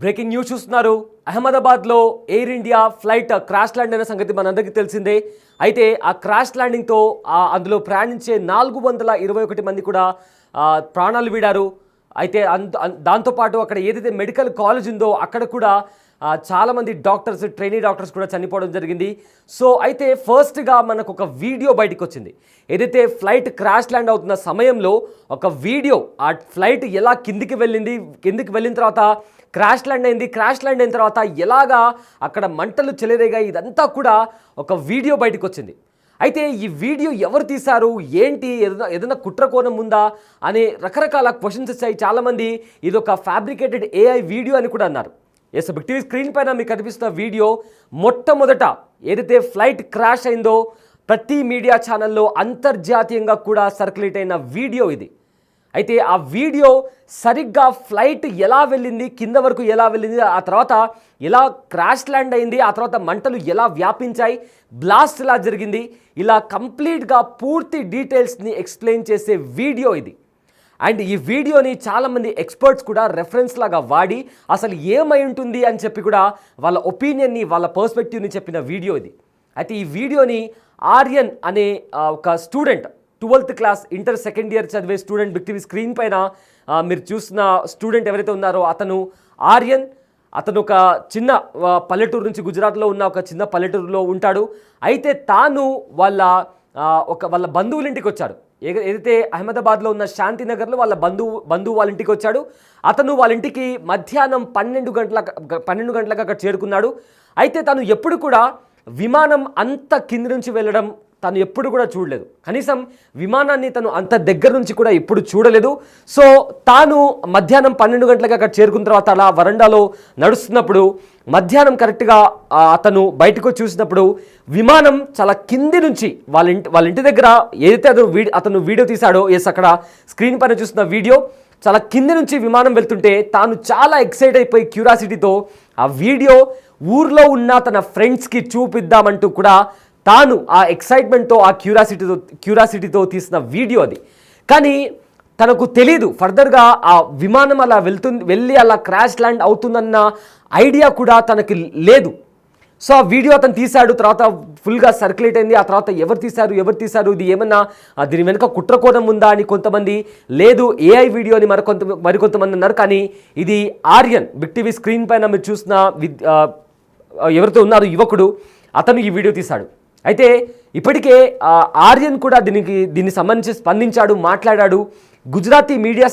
Breaking news చూస్తున్నారు. అహ్మదాబాద్లో air India flight crash land అయిన సంగతి మనందరికీ తెలిసిందే. అయితే ఆ క్రాష్ ల్యాండింగ్తో అందులో ప్రయాణించే 421 మంది కూడా ప్రాణాలు వీడారు. అయితే దాంతోపాటు అక్కడ ఏదైతే మెడికల్ కాలేజ్ ఉందో అక్కడ కూడా చాలామంది డాక్టర్స్, ట్రైనీ డాక్టర్స్ కూడా చనిపోవడం జరిగింది. సో అయితే ఫస్ట్గా మనకు ఒక వీడియో బయటకు వచ్చింది. ఏదైతే ఫ్లైట్ క్రాష్ ల్యాండ్ అవుతున్న సమయంలో ఒక వీడియో, ఆ ఫ్లైట్ ఎలా కిందికి వెళ్ళిన తర్వాత క్రాష్ ల్యాండ్ అయిన తర్వాత ఎలాగా అక్కడ మంటలు చెలరేగాయి, ఇదంతా కూడా ఒక వీడియో బయటకు వచ్చింది. అయితే ఈ వీడియో ఎవరు తీశారు, ఏంటి, ఏదైనా కుట్ర కోణం ఉందా అనే రకరకాల క్వశ్చన్స్ వచ్చాయి. చాలామంది ఇది ఒక ఫ్యాబ్రికేటెడ్ AI వీడియో అని కూడా అన్నారు. ఎస్, బిగ్ టీవీ స్క్రీన్ పైన మీకు కనిపిస్తున్న వీడియో మొట్టమొదట ఏదైతే ఫ్లైట్ క్రాష్ అయిందో ప్రతి మీడియా ఛానల్లో అంతర్జాతీయంగా కూడా సర్క్యులేట్ అయిన వీడియో ఇది. అయితే ఆ వీడియో సరిగ్గా ఫ్లైట్ ఎలా వెళ్ళింది, కింద వరకు ఎలా వెళ్ళింది, ఆ తర్వాత ఎలా క్రాష్ ల్యాండ్ అయింది, ఆ తర్వాత మంటలు ఎలా వ్యాపించాయి, బ్లాస్ట్ ఎలా జరిగింది, ఇలా కంప్లీట్గా పూర్తి డీటెయిల్స్ని ఎక్స్ప్లెయిన్ చేసే వీడియో ఇది. అండ్ ఈ వీడియోని చాలామంది ఎక్స్పర్ట్స్ కూడా రెఫరెన్స్ లాగా వాడి అసలు ఏమై ఉంటుంది అని చెప్పి కూడా వాళ్ళ ఒపీనియన్ని, వాళ్ళ పర్స్పెక్టివ్ని చెప్పిన వీడియో ఇది. అయితే ఈ వీడియోని ఆర్యన్ అనే ఒక student, 12th class inter second year చదివే స్టూడెంట్, బిగ్ టీవీ స్క్రీన్ పైన మీరు చూసిన స్టూడెంట్ ఎవరైతే ఉన్నారో అతను ఆర్యన్. అతను ఒక చిన్న పల్లెటూరు నుంచి, గుజరాత్లో ఉన్న ఒక చిన్న పల్లెటూరులో ఉంటాడు. అయితే తాను వాళ్ళ బంధువుల ఇంటికి వచ్చాడు. ఏదైతే అహ్మదాబాద్లో ఉన్న శాంతినగర్లో వాళ్ళ బంధువు వాళ్ళ ఇంటికి వచ్చాడు. అతను వాళ్ళ ఇంటికి మధ్యాహ్నం 12 గంటలకు అక్కడ చేరుకున్నాడు. అయితే తను ఎప్పుడు కూడా విమానం అంత కింది నుంచి వెళ్ళడం తను ఎప్పుడు కూడా చూడలేదు. కనీసం విమానాన్ని తను అంత దగ్గర నుంచి కూడా ఎప్పుడు చూడలేదు. సో తాను మధ్యాహ్నం 12 గంటలకు అక్కడ చేరుకున్న తర్వాత అలా వరండాలో నడుస్తున్నప్పుడు మధ్యాహ్నం కరెక్ట్గా అతను బయటకు చూసినప్పుడు విమానం చాలా కింది నుంచి వాళ్ళ ఇంటి దగ్గర ఏదైతే అతను వీడియో తీశాడో, అక్కడ స్క్రీన్ పైన చూస్తున్న వీడియో, చాలా కింది నుంచి విమానం వెళ్తుంటే తాను చాలా ఎక్సైట్ అయిపోయి క్యూరియాసిటీతో ఆ వీడియో ఊర్లో ఉన్న తన ఫ్రెండ్స్కి చూపిద్దామంటూ కూడా తాను ఆ ఎక్సైట్మెంట్తో, ఆ క్యూరియాసిటీతో తీసిన వీడియో అది. కానీ తనకు తెలీదు ఫర్దర్గా ఆ విమానం అలా వెళ్ళి అలా క్రాష్ ల్యాండ్ అవుతుందన్న ఐడియా కూడా తనకి లేదు. సో ఆ వీడియో అతను తీశాడు, తర్వాత ఫుల్గా సర్క్యులేట్ అయింది. ఆ తర్వాత ఎవరు తీశారు, ఇది ఏమన్నా దీని వెనుక కుట్రకోణం ఉందా అని కొంతమంది, లేదు AI వీడియో అని మరికొంతమంది అన్నారు. కానీ ఇది ఆర్యన్, బిగ్ టీవీ స్క్రీన్ పైన మీరు చూసిన ఎవరితో ఉన్నారు యువకుడు, అతను ఈ వీడియో తీశాడు. అయితే ఇప్పటికే ఆర్యన్ కూడా దీన్ని సంబంధించి స్పందించాడు, మాట్లాడాడు. గుజరాతీ మీడియా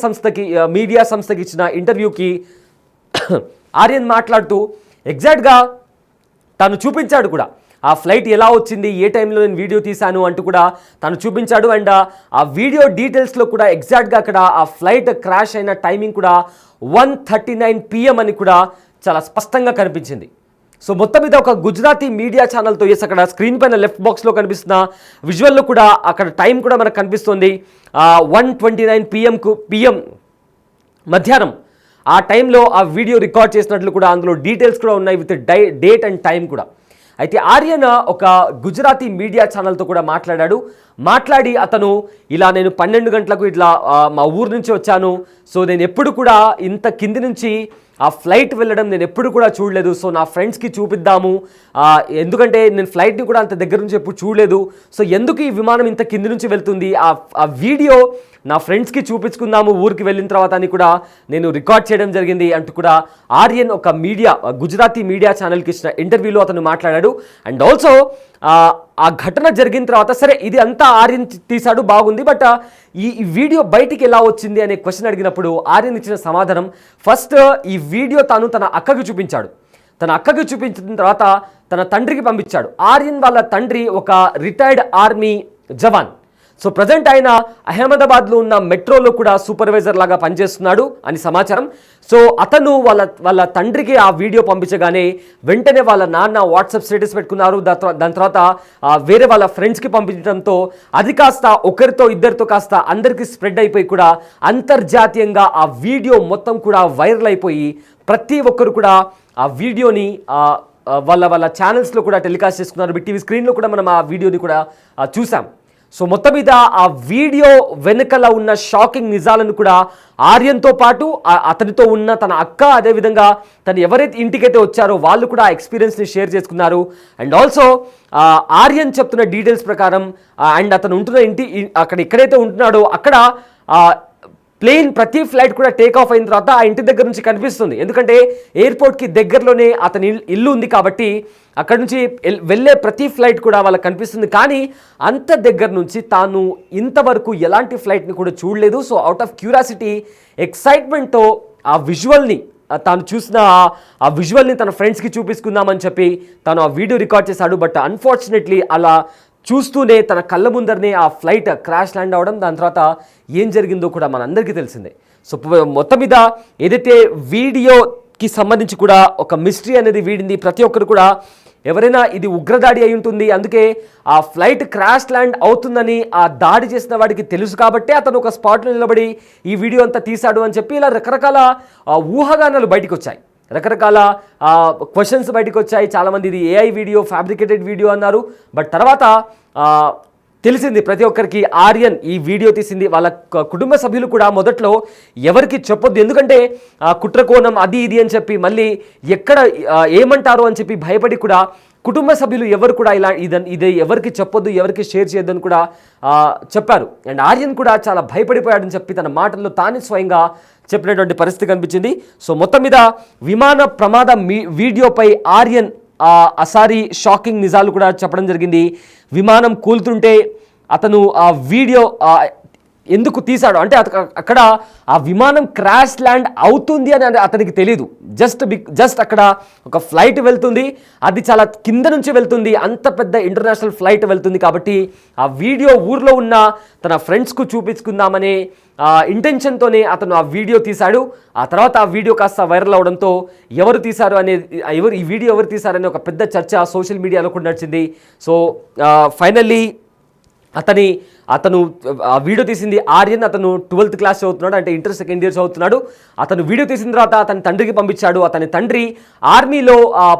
సంస్థకి ఇచ్చిన ఇంటర్వ్యూకి ఆర్యన్ మాట్లాడుతూ ఎగ్జాక్ట్గా తను చూపించాడు కూడా ఆ ఫ్లైట్ ఎలా వచ్చింది, ఏ టైంలో నేను వీడియో తీశాను అంటూ కూడా తను చూపించాడు. అండ్ ఆ వీడియో డీటెయిల్స్లో కూడా ఎగ్జాక్ట్గా అక్కడ ఆ ఫ్లైట్ క్రాష్ అయిన టైమింగ్ కూడా 1:39 PM అని కూడా చాలా స్పష్టంగా కనిపించింది. సో మొత్తం మీద ఒక గుజరాతీ మీడియా ఛానల్తో అక్కడ స్క్రీన్ పైన లెఫ్ట్ బాక్స్లో కనిపిస్తున్న విజువల్లో కూడా అక్కడ టైం కూడా మనకు కనిపిస్తుంది. 1:29 PM మధ్యాహ్నం ఆ టైంలో ఆ వీడియో రికార్డ్ చేసినట్లు కూడా అందులో డీటెయిల్స్ కూడా ఉన్నాయి విత్ డేట్ అండ్ టైం కూడా. అయితే ఆర్యన్ ఒక గుజరాతీ మీడియా ఛానల్తో కూడా మాట్లాడి అతను ఇలా నేను 12 గంటలకు ఇట్లా మా ఊరు నుంచి వచ్చాను. సో నేను ఎప్పుడు కూడా ఇంత కింది నుంచి ఆ ఫ్లైట్ వెళ్ళడం నేను ఎప్పుడు కూడా చూడలేదు. సో నా ఫ్రెండ్స్కి చూపిద్దాము, ఎందుకంటే నేను ఫ్లైట్ని కూడా అంత దగ్గర నుంచి ఎప్పుడు చూడలేదు. సో ఎందుకు ఈ విమానం ఇంత కింది నుంచి వెళ్తుంది, ఆ వీడియో నా ఫ్రెండ్స్కి చూపించుకుందాము ఊరికి వెళ్ళిన తర్వాత అని కూడా నేను రికార్డ్ చేయడం జరిగింది అంటూ కూడా ఆర్యన్ ఒక గుజరాతీ మీడియా ఛానల్కి ఇచ్చిన ఇంటర్వ్యూలో అతను మాట్లాడాడు. అండ్ ఆల్సో ఆ ఘటన జరిగిన తర్వాత సరే ఇది అంతా ఆర్యన్ తీశాడు, బాగుంది, బట్ ఈ వీడియో బయటికి ఎలా వచ్చింది అనే క్వశ్చన్ అడిగినప్పుడు ఆర్యన్ ఇచ్చిన సమాధానం, ఫస్ట్ ఈ వీడియో తన అక్కకి చూపించాడు. తన అక్కకి చూపించిన తర్వాత తన తండ్రికి పంపించాడు. ఆర్యన్ వాళ్ళ తండ్రి ఒక రిటైర్డ్ ఆర్మీ జవాన్. సో ప్రజెంట్ ఆయన అహ్మదాబాద్లో ఉన్న మెట్రోలో కూడా సూపర్వైజర్ లాగా పనిచేస్తున్నాడు అని సమాచారం. సో అతను వాళ్ళ తండ్రికి ఆ వీడియో పంపించగానే వెంటనే వాళ్ళ నాన్న వాట్సాప్ స్టేటస్ పెట్టుకున్నారు. దాని తర్వాత వేరే వాళ్ళ ఫ్రెండ్స్కి పంపించడంతో అది కాస్త ఒకరితో ఇద్దరితో కాస్త అందరికీ స్ప్రెడ్ అయిపోయి కూడా అంతర్జాతీయంగా ఆ వీడియో మొత్తం కూడా వైరల్ అయిపోయి ప్రతి ఒక్కరు కూడా ఆ వీడియోని వాళ్ళ ఛానల్స్లో కూడా టెలికాస్ట్ చేసుకున్నారు. బిగ్ టీవీ స్క్రీన్లో కూడా మనం ఆ వీడియోని కూడా చూసాం. సో మొత్తం మీద ఆ వీడియో వెనుకల ఉన్న షాకింగ్ నిజాలను కూడా ఆర్యన్తో పాటు అతనితో ఉన్న తన అక్క, అదేవిధంగా తను ఎవరైతే ఇంటికైతే వచ్చారో వాళ్ళు కూడా ఆ ఎక్స్పీరియన్స్ని షేర్ చేసుకున్నారు. అండ్ ఆల్సో ఆర్యన్ చెప్తున్న డీటెయిల్స్ ప్రకారం అండ్ అతను ఉంటున్న అక్కడ ఎక్కడైతే ఉంటున్నాడో అక్కడ ప్లేన్ ప్రతి ఫ్లైట్ కూడా టేక్ ఆఫ్ అయిన తర్వాత ఆ ఇంటి దగ్గర నుంచి కనిపిస్తుంది. ఎందుకంటే ఎయిర్పోర్ట్కి దగ్గరలోనే అతని ఇల్లు ఉంది కాబట్టి అక్కడ నుంచి వెళ్ళే ప్రతి ఫ్లైట్ కూడా వాళ్ళకి కనిపిస్తుంది. కానీ అంత దగ్గర నుంచి తాను ఇంతవరకు ఎలాంటి ఫ్లైట్ని కూడా చూడలేదు. సో అవుట్ ఆఫ్ క్యూరియాసిటీ, ఎక్సైట్మెంట్తో ఆ విజువల్ని తాను చూసిన ఆ విజువల్ని తన ఫ్రెండ్స్కి చూపించుకుందామని చెప్పి తాను ఆ వీడియో రికార్డ్ చేశాడు. బట్ అన్ఫార్చునేట్లీ అలా చూస్తూనే తన కళ్ళ ముందరనే ఆ ఫ్లైట్ క్రాష్ ల్యాండ్ అవ్వడం, దాని తర్వాత ఏం జరిగిందో కూడా మనందరికీ తెలిసిందే. సో మొత్తం మీద ఏదైతే వీడియోకి సంబంధించి కూడా ఒక మిస్టరీ అనేది వీడింది. ప్రతి ఒక్కరు కూడా ఎవరైనా ఇది ఉగ్రదాడి అయి ఉంటుంది, అందుకే ఆ ఫ్లైట్ క్రాష్ ల్యాండ్ అవుతుందని ఆ దాడి చేసిన వాడికి తెలుసు కాబట్టి అతను ఒక స్పాట్లో నిలబడి ఈ వీడియో అంతా తీశాడు అని చెప్పి ఇలా రకరకాల ఊహాగానాలు బయటకు వచ్చాయి, రకరకాల క్వశ్చన్స్ బయటకు వచ్చాయి. చాలామంది ఇది ఏఐ వీడియో, ఫ్యాబ్రికేటెడ్ వీడియో అన్నారు. బట్ తర్వాత తెలిసింది ప్రతి ఒక్కరికి ఆర్యన్ ఈ వీడియో తీసింది. వాళ్ళ కుటుంబ సభ్యులు కూడా మొదట్లో ఎవరికి చెప్పొద్దు, ఎందుకంటే కుట్రకోణం అది ఇది అని చెప్పి మళ్ళీ ఎక్కడ ఏమంటారు అని చెప్పి భయపడి కూడా కుటుంబ సభ్యులు ఎవరు కూడా ఇది ఎవరికి చెప్పొద్దు, ఎవరికి షేర్ చేయొద్దని కూడా చెప్పారు. అండ్ ఆర్యన్ కూడా చాలా భయపడిపోయాడని చెప్పి తన మాటల్లో తానే స్వయంగా చెప్పినటువంటి పరిస్థితి కనిపించింది. సో మొత్తం మీద విమాన ప్రమాద వీడియోపై ఆర్యన్ అసారి షాకింగ్ నిజాలు కూడా చెప్పడం జరిగింది. విమానం కూలుతుంటే అతను ఆ వీడియో ఎందుకు తీశాడు అంటే అక్కడ ఆ విమానం క్రాష్ ల్యాండ్ అవుతుంది అని అతనికి తెలియదు. జస్ట్ అక్కడ ఒక ఫ్లైట్ వెళ్తుంది, అది చాలా కింద నుంచి వెళ్తుంది, అంత పెద్ద ఇంటర్నేషనల్ ఫ్లైట్ వెళ్తుంది కాబట్టి ఆ వీడియో ఊర్లో ఉన్న తన ఫ్రెండ్స్కు చూపించుకుందామనే ఇంటెన్షన్తోనే అతను ఆ వీడియో తీశాడు. ఆ తర్వాత ఆ వీడియో కాస్త వైరల్ అవడంతో ఎవరు తీశారు ఈ వీడియో ఎవరు తీశారనే ఒక పెద్ద చర్చ సోషల్ మీడియాలో కూడా నడిచింది. సో ఫైనల్లీ అతను ఆ వీడియో తీసింది ఆర్యన్. అతను 12th క్లాస్ చదువుతున్నాడు, అంటే ఇంటర్ సెకండ్ ఇయర్ చదువుతున్నాడు. అతను వీడియో తీసిన తర్వాత అతని తండ్రికి పంపించాడు. అతని తండ్రి ఆర్మీలో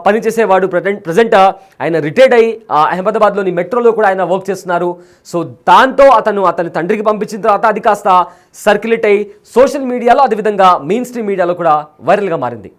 పనిచేసేవాడు. ప్రజెంట్ ఆయన రిటైర్డ్ అయ్యి అహ్మదాబాద్లోని మెట్రోలో కూడా ఆయన వర్క్ చేస్తున్నారు. సో దాంతో అతని తండ్రికి పంపించిన తర్వాత అది కాస్త సర్క్యులేట్ అయ్యి సోషల్ మీడియాలో, అదేవిధంగా మెయిన్ స్ట్రీమ్ మీడియాలో కూడా వైరల్గా మారింది.